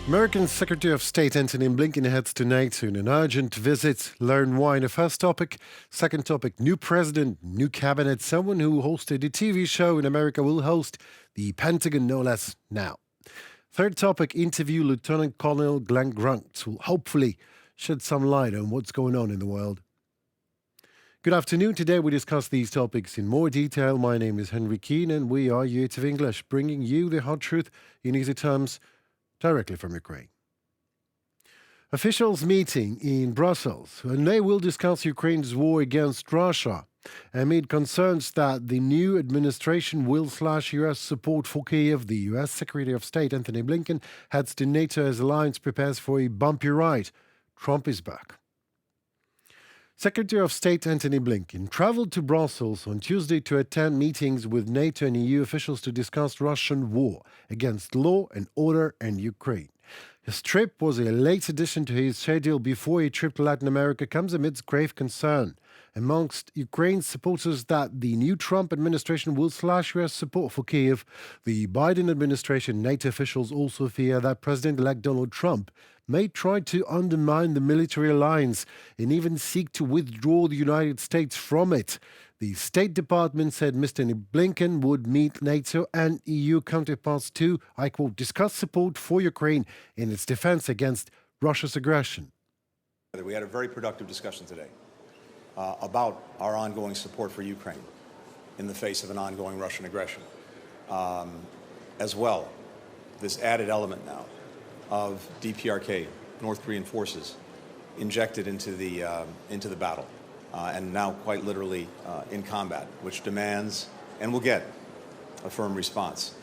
American Secretary of State Antony Blinken heads to NATO in an urgent visit. Learn why in the first topic. Second topic, new president, new cabinet. Someone who hosted a TV show in America will host the Pentagon no less now. Third topic, interview Lieutenant Colonel Glenn Grunt, who will hopefully shed some light on what's going on in the world. Good afternoon. Today we discuss these topics in more detail. My name is Henry Keane and we are Youth of English, bringing you the hot truth in easy terms directly from Ukraine. Officials meeting in Brussels, and they will discuss Ukraine's war against Russia amid concerns that the new administration will slash U.S. support for Kyiv. The U.S. Secretary of State Antony Blinken heads to NATO as alliance prepares for a bumpy ride. Trump is back. Secretary of State Antony Blinken traveled to Brussels on Tuesday to attend meetings with NATO and EU officials to discuss Russian war against law and order in Ukraine. His trip was a late addition to his schedule before a trip to Latin America comes amidst grave concern amongst Ukraine's supporters that the new Trump administration will slash U.S. support for Kyiv. The Biden administration NATO officials also fear that President-elect Donald Trump may try to undermine the military alliance and even seek to withdraw the United States from it. The State Department said Mr. Blinken would meet NATO and EU counterparts to, I quote, discuss support for Ukraine in its defense against Russia's aggression. We had a very productive discussion today about our ongoing support for Ukraine in the face of an ongoing Russian aggression. As well, this added element now of DPRK, North Korean forces, injected into the battle, and now quite literally in combat, which demands and will get a firm response.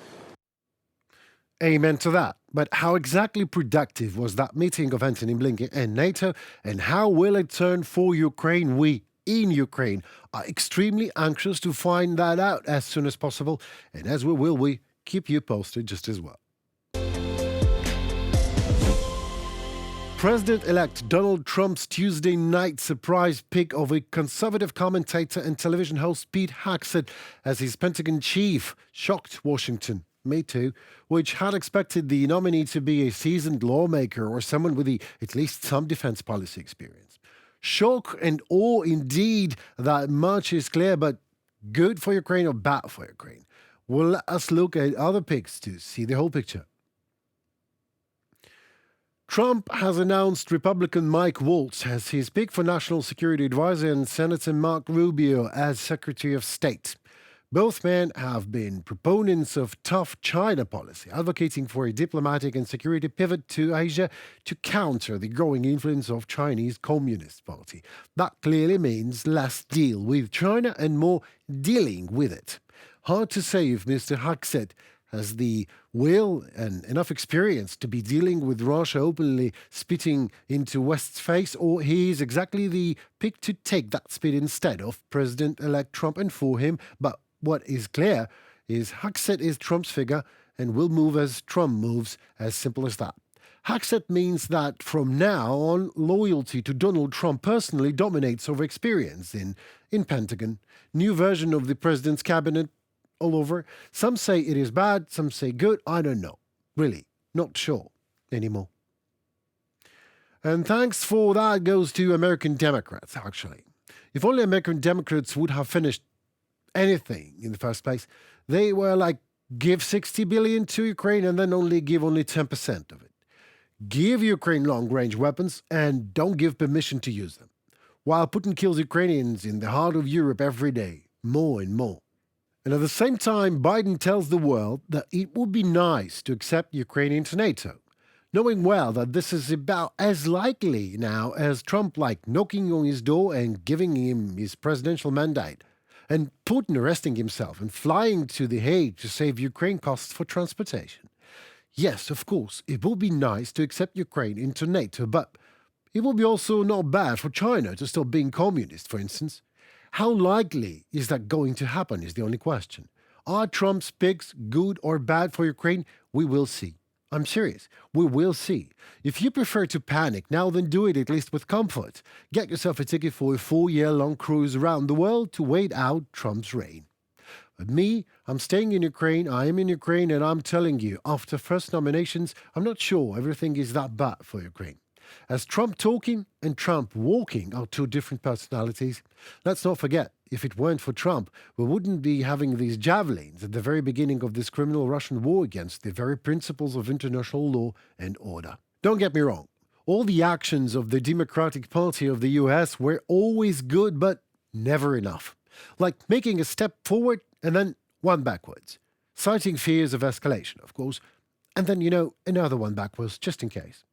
Amen to that. But how exactly productive was that meeting of Antony Blinken and NATO, and how will it turn for Ukraine? We in Ukraine are extremely anxious to find that out as soon as possible, and as we keep you posted just as well. President-elect Donald Trump's Tuesday night surprise pick of a conservative commentator and television host Pete Hegseth as his Pentagon chief shocked Washington. Me too, which had expected the nominee to be a seasoned lawmaker or someone with at least some defense policy experience. Shock and awe indeed, that much is clear, but good for Ukraine or bad for Ukraine? Well, let us look at other picks to see the whole picture. Trump has announced Republican Mike Waltz as his pick for National Security Advisor and Senator Mark Rubio as Secretary of State. Both men have been proponents of tough China policy, advocating for a diplomatic and security pivot to Asia to counter the growing influence of Chinese Communist Party. That clearly means less deal with China and more dealing with it. Hard to say if Mr. Hegseth has the will and enough experience to be dealing with Russia openly spitting into West's face, or he is exactly the pick to take that spit instead of President-elect Trump and for him. But what is clear is Hegseth is Trump's figure and will move as Trump moves, as simple as that. Hegseth means that from now on, loyalty to Donald Trump personally dominates over experience in Pentagon. New version of the president's cabinet all over. Some say it is bad, some say good. I don't know. Really, not sure anymore. And thanks for that goes to American Democrats, actually. If only American Democrats would have finished anything in the first place, they were like, give $60 billion to Ukraine and then give only 10% of it. Give Ukraine long-range weapons and don't give permission to use them. While Putin kills Ukrainians in the heart of Europe every day, more and more. And at the same time, Biden tells the world that it would be nice to accept Ukraine into NATO, knowing well that this is about as likely now as Trump knocking on his door and giving him his presidential mandate, and Putin arresting himself and flying to The Hague to save Ukraine costs for transportation. Yes, of course, it would be nice to accept Ukraine into NATO, but it would be also not bad for China to stop being communist, for instance. How likely is that going to happen is the only question. Are Trump's picks good or bad for Ukraine? We will see. I'm serious. We will see. If you prefer to panic now, then do it at least with comfort. Get yourself a ticket for a 4-year-long cruise around the world to wait out Trump's reign. But me, I'm staying in Ukraine, I am in Ukraine, and I'm telling you, after first nominations, I'm not sure everything is that bad for Ukraine. As Trump talking and Trump walking are two different personalities, let's not forget, if it weren't for Trump, we wouldn't be having these javelins at the very beginning of this criminal Russian war against the very principles of international law and order. Don't get me wrong. All the actions of the Democratic Party of the US were always good, but never enough. Like making a step forward and then one backwards. Citing fears of escalation, of course, and then, another one backwards just in case.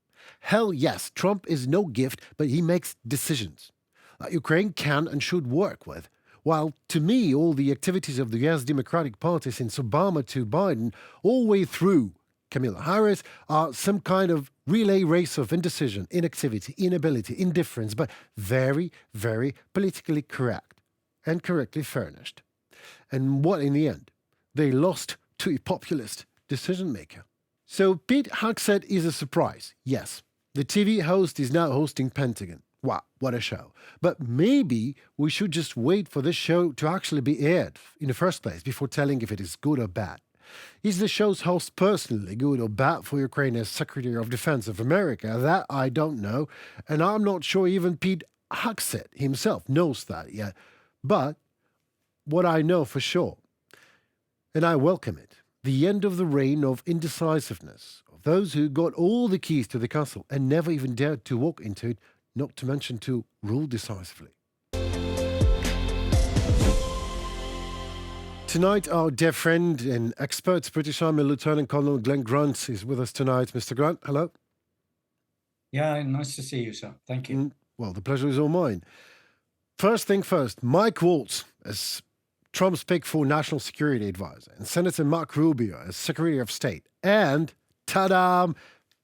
Hell yes, Trump is no gift, but he makes decisions that Ukraine can and should work with. While to me, all the activities of the US Democratic Party since Obama to Biden, all the way through Kamala Harris, are some kind of relay race of indecision, inactivity, inability, indifference, but very, very politically correct and correctly furnished. And what in the end? They lost to a populist decision maker. So Pete Hegseth is a surprise, yes. The TV host is now hosting Pentagon. Wow, what a show. But maybe we should just wait for this show to actually be aired in the first place before telling if it is good or bad. Is the show's host personally good or bad for Ukraine as Secretary of Defense of America? That I don't know, and I'm not sure even Pete Hegseth himself knows that yet. But what I know for sure, and I welcome it, the end of the reign of indecisiveness, of those who got all the keys to the castle and never even dared to walk into it, not to mention to rule decisively. Tonight, our dear friend and expert British Army Lieutenant Colonel Glenn Grant is with us tonight. Mr. Grant, hello. Yeah, nice to see you, sir. Thank you. Well, the pleasure is all mine. First thing first, Mike Waltz as Trump's pick for National Security Advisor, and Senator Mark Rubio as Secretary of State, and ta-da,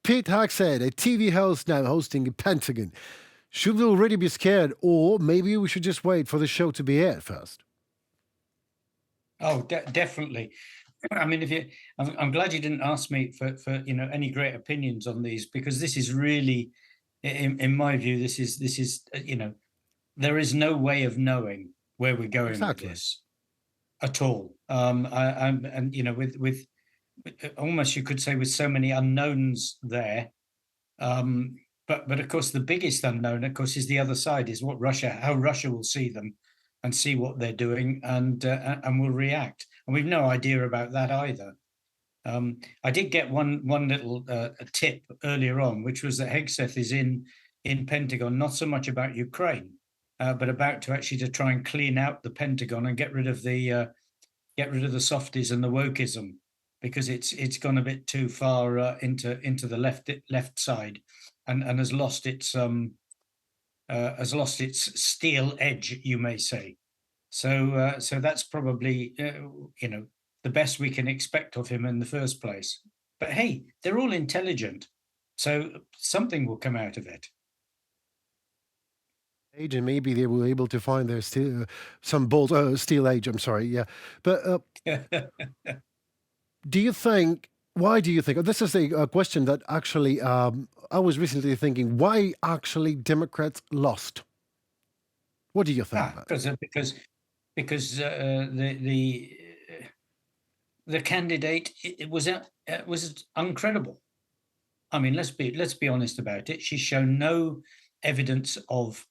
Pete Hegseth, a TV host now hosting the Pentagon. Should we already be scared, or maybe we should just wait for the show to be aired first? Oh, definitely. I mean, I'm glad you didn't ask me for any great opinions on these, because this is really, in my view, this is there is no way of knowing where we're going with this at all. And with almost, you could say, with so many unknowns there. But of course, the biggest unknown, of course, is the other side, is how Russia will see them and see what they're doing and will react. And we've no idea about that either. I did get one little tip earlier on, which was that Hegseth is in Pentagon, not so much about Ukraine, but about to try and clean out the Pentagon and get rid of the softies and the wokeism, because it's gone a bit too far into the left side and has lost its steel edge, you may say. So that's probably the best we can expect of him in the first place. But hey, they're all intelligent, so something will come out of it. Age, and maybe they were able to find their steel age. I'm sorry, yeah, but do you think? Why do you think? This is a question that actually I was recently thinking. Why actually Democrats lost? What do you think? Because the candidate was uncredible. I mean, let's be honest about it. She's shown no evidence of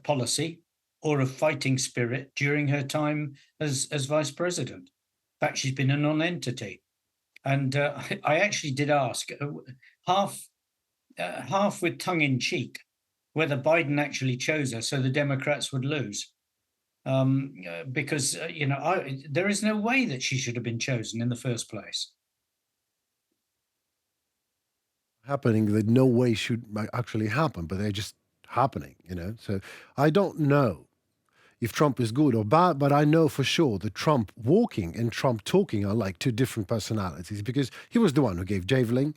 policy or of fighting spirit during her time as vice president. In fact, she's been a non-entity. And I actually did ask, half with tongue in cheek, whether Biden actually chose her so the Democrats would lose. Because there is no way that she should have been chosen in the first place. Happening that no way should actually happen, but they're just happening, So I don't know if Trump is good or bad, but I know for sure that Trump walking and Trump talking are like two different personalities, because he was the one who gave javelin.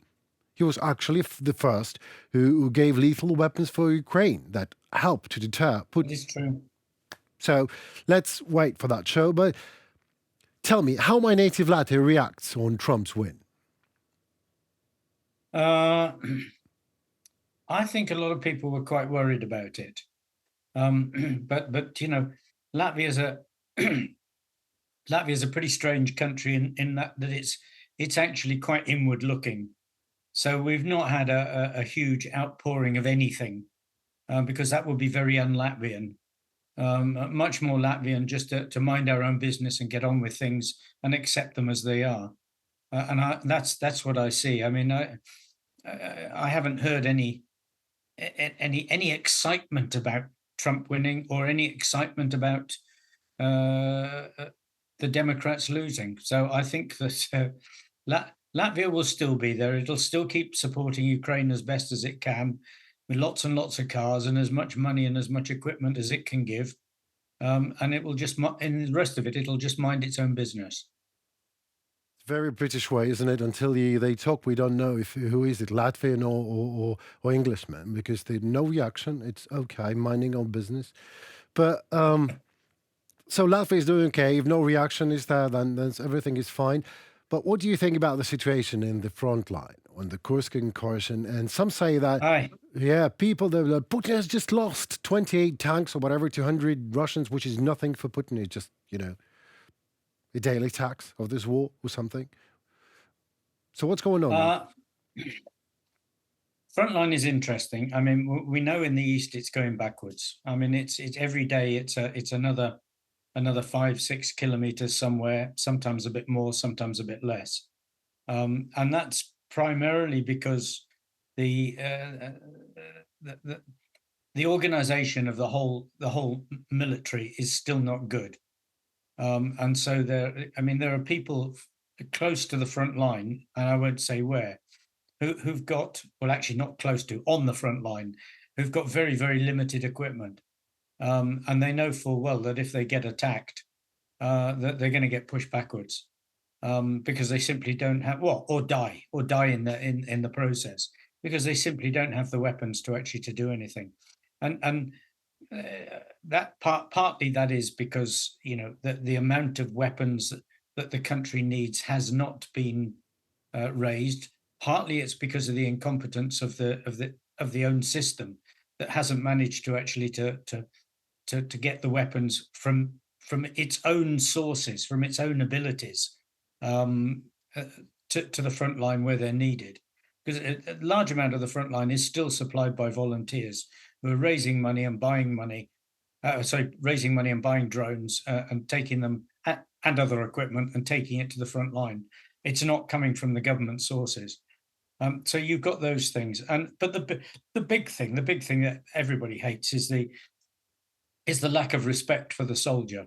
He was actually the first who gave lethal weapons for Ukraine that helped to deter Putin. That is true. So let's wait for that show. But tell me, how my native latte reacts on Trump's win? I think a lot of people were quite worried about it. But Latvia's Latvia is a pretty strange country in that it's actually quite inward looking. So we've not had a huge outpouring of anything, because that would be very un-Latvian. Much more Latvian just to mind our own business and get on with things and accept them as they are. That's what I see. I mean, I haven't heard any excitement about Trump winning or any excitement about uh, uh, the Democrats losing. So I think that Latvia will still be there. It'll still keep supporting Ukraine as best as it can, with lots and lots of cars and as much money and as much equipment as it can give. And it will just, and the rest of it, it'll just mind its own business. Very British way, isn't it? Until they talk, we don't know if who is it, Latvian or Englishman, because they no reaction. It's okay, minding our business. But so Latvia is doing okay. If no reaction is there, then everything is fine. But what do you think about the situation in the front line on the Kursk and Kars? And some say that, Aye. yeah, people, that Putin has just lost 28 tanks or whatever to 100 Russians, which is nothing for Putin. It's just, a daily tax of this war or something. So what's going on? Uh, Frontline is interesting. I mean, we know in the east it's going backwards. I mean, it's every day it's another 5-6 kilometers somewhere. Sometimes a bit more, sometimes a bit less, and that's primarily because the uh, the, the the organization of the whole military is still not good. And so I mean, there are people close to the front line, and I won't say where, who've got, well, actually not close to, on the front line, who've got very, very limited equipment. And they know full well that if they get attacked, that they're going to get pushed backwards, because they simply don't have, well, or die in the process, because they simply don't have the weapons to actually to do anything. And that partly that is because the amount of weapons that the country needs has not been raised. Partly it's because of the incompetence of the own system that hasn't managed to actually to get the weapons from its own sources, from its own abilities, um, uh, to the front line where they're needed. Because a large amount of the front line is still supplied by volunteers who are raising money and buying money. Raising money and buying drones, and taking them and other equipment and taking it to the front line. It's not coming from the government sources. So you've got those things, but the big thing, that everybody hates is the lack of respect for the soldier,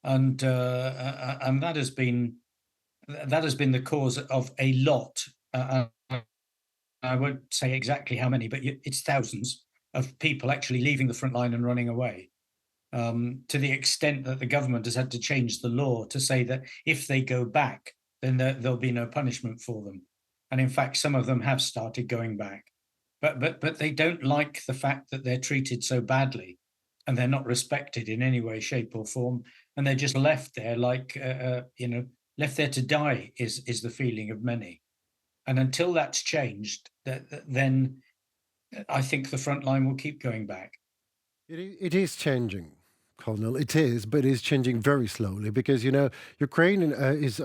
and that has been the cause of a lot. I won't say exactly how many, but it's thousands of people actually leaving the front line and running away. To the extent that the government has had to change the law to say that if they go back, then there'll be no punishment for them. And in fact, some of them have started going back, but they don't like the fact that they're treated so badly, and they're not respected in any way, shape, or form, and they're just left there like left there to die is the feeling of many. And until that's changed, then I think the front line will keep going back. It is changing, Colonel. It is, but it is changing very slowly because Ukraine is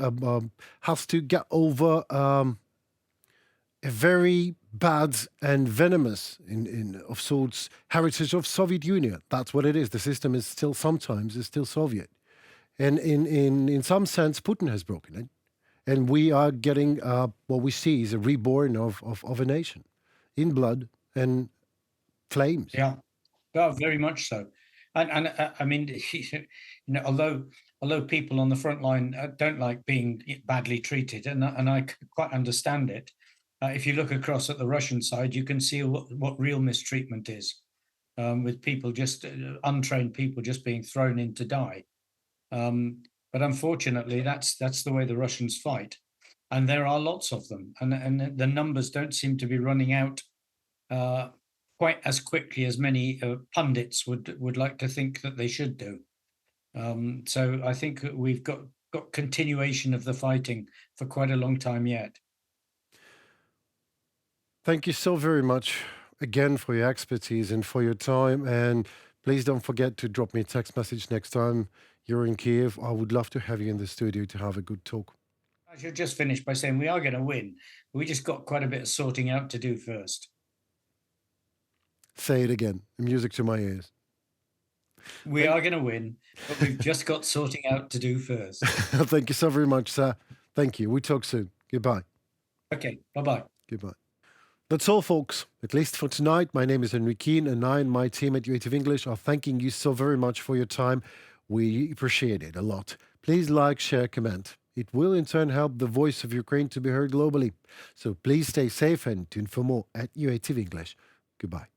has to get over a very bad and venomous in of sorts heritage of Soviet Union. That's what it is. The system is still sometimes is still Soviet, and in some sense, Putin has broken it, and we are getting what we see is a reborn of a nation in blood and flames. Yeah. Oh, very much so. And I mean, although people on the front line don't like being badly treated, and I quite understand it. If you look across at the Russian side, you can see what real mistreatment is, with people just untrained people just being thrown in to die. But unfortunately, that's the way the Russians fight, and there are lots of them, and the numbers don't seem to be running out uh, quite as quickly as many pundits would like to think that they should do. So I think that we've got continuation of the fighting for quite a long time yet. Thank you so very much again for your expertise and for your time. And please don't forget to drop me a text message next time You're in Kiev. I would love to have you in the studio to have a good talk. I should just finish by saying we are going to win. We just got quite a bit of sorting out to do first. Say it again. Music to my ears. We are going to win, but we've just got sorting out to do first. Thank you so very much, sir. Thank you. We talk soon. Goodbye. Okay, bye-bye. Goodbye. That's all, folks, at least for tonight. My name is Henry Keane, and I and my team at UATV English are thanking you so very much for your time. We appreciate it a lot. Please like, share, comment. It will in turn help the voice of Ukraine to be heard globally. So please stay safe and tune for more at UATV English. Goodbye.